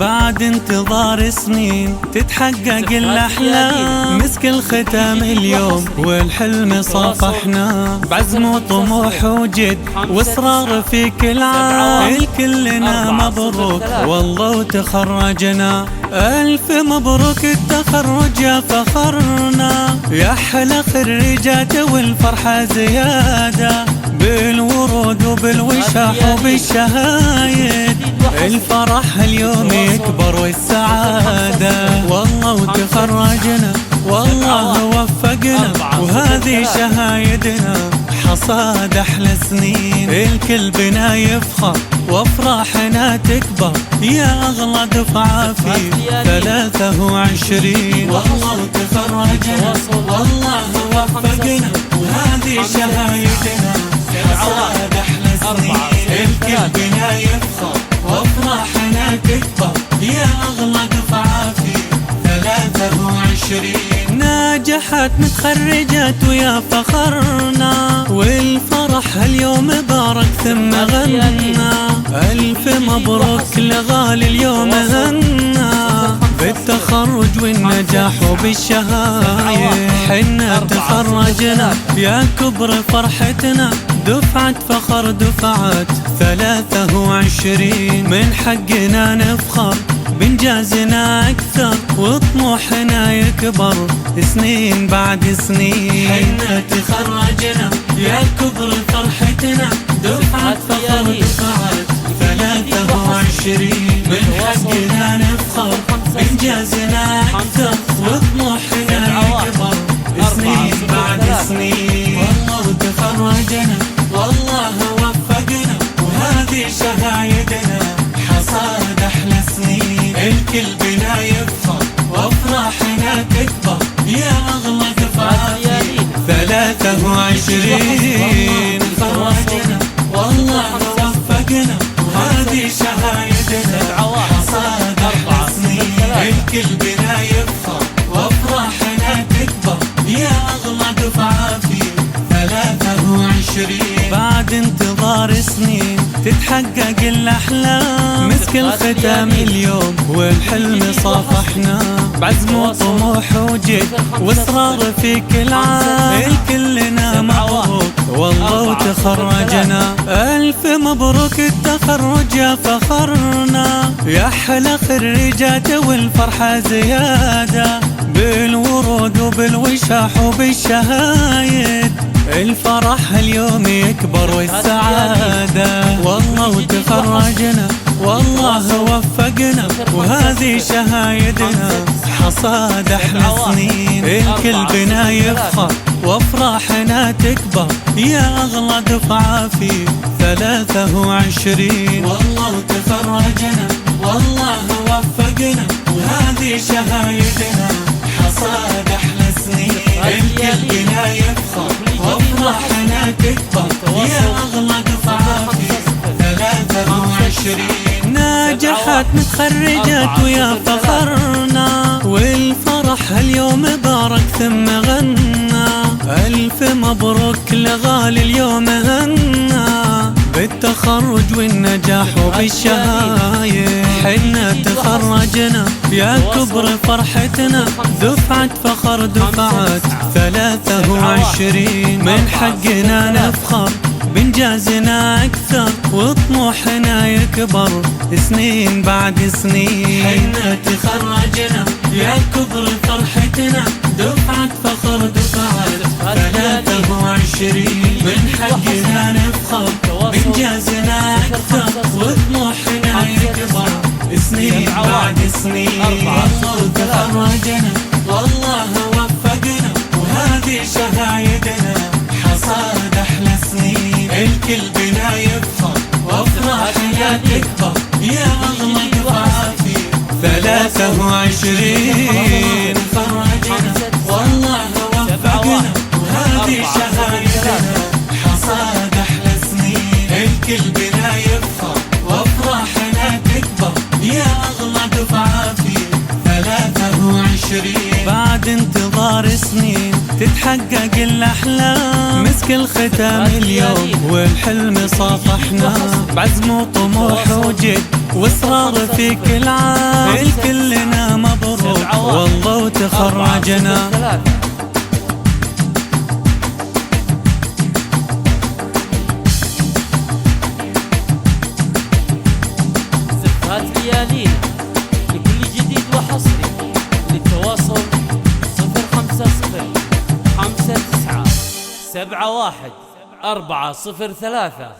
بعد انتظار سنين تتحقق الأحلام، مسك الختام اليوم والحلم صافحنا، بعزم وطموح وجد واصرار في كل عام، الكلنا مبروك والله وتخرجنا، ألف مبروك التخرج يا فخرنا، يا أحلى خريجات والفرحة زيادة، بالورود وبالوشاح وبالشهايد، الفرح اليوم يكبر والسعادة، والله وتخرجنا والله وفقنا، وهذه شهايدنا حصاد أحلى سنين، الكل بنا يفخر وافراحنا تكبر، يا أغلى دفعة في 23، والله وتخرجنا والله وفقنا، وهذه شهايدنا حصاد أحلى سنين، الكل بنا يفخر وافراحنا تكبر، يا أغلى دفعة في 23، ناجحت متخرجات ويا فخرنا، والفرح اليوم بارك ثم غنى، ألف مبروك لغالي اليوم هنا، بالتخرج والنجاح وبالشهايد، حنا تخرجنا يا كبر فرحتنا، دفعة فخر دفعة 23، من حقنا نفخر بإنجازنا أكثر وطموحنا يكبر سنين بعد سنين، حنا تخرجنا يا كبر فرحتنا، دفعة فخر دفعة 23، من حقنا نفخر بإنجازنا أكثر وطموحنا يكبر سنين بعد سنين، والله تخرجنا والله وفقنا، وهذه شهايدنا حصاد أحلى سنين، الكل بنا يفخر وافراحنا تكبر، يا أغلى دفعة في 23، تخرجنا والله وفقنا، وهذه شهايدنا حصاد أحلى سنين، الكل بنا يفخر وافراحنا تكبر، يا أغلى دفعة في 23، بعد انتظار سنين تتحقق الأحلام، مسك الختام اليوم والحلم صافحنا، بعزم وطموح وجد واصرار في كل عام، الكلنا مبروك والله وتخرجنا، ألف مبروك التخرج يا فخرنا، يا أحلى خريجات والفرحة زيادة، بالورود وبالوشاح وبالشهايد، الفرح اليوم يكبر والسعادة، والله وتخرجنا والله وفقنا، وهذه شهايدنا حصاد أحلى سنين، الكل بنا يفخر وافراحنا تكبر، يا أغلى دفعة في 23، والله وتخرجنا والله وفقنا، وهذه شهايدنا حصاد أحلى سنين، الكل بنا يفخر وافراحنا تكبر، يا أغلى دفعة في 23، ناجحت متخرجات ويا فخرنا، والفرح اليوم بارك ثم غنى، ألف مبروك لغالي اليوم هنا، بالتخرج والنجاح وبالشهايد، حنا تخرجنا يا كبر فرحتنا، دفعة فخر دفعة 23، من حقنا نفخر بإنجازنا أكثر وطموحنا يكبر سنين بعد سنين، حنا تخرجنا يا كبر فرحتنا، دفعة فخر دفعة 23، من حقنا نفخر بإنجازنا أكثر وطموحنا يكبر سنين بعد سنين، والله تخرجنا والله وفقنا، وهذه شهايدنا حصاد أحلى سنين، الكل بنا يفخر وافراحنا تكبر، يا أغلى دفعة في 23، تخرجنا والله وفقنا، وهذه شهايدنا حصاد أحلى سنين، الكل بنا يفخر وافراحنا تكبر، يا أغلى دفعة في 23، بعد انتظار سنين تتحقق الأحلام، مسك الختام اليوم والحلم صافحنا، بعزم وطموح وجد واصرار في كل عام، الكلنا مبروك والله وتخرجنا. زفات ليالينا لكل جديد وحصري، للتواصل 050 59 71 403.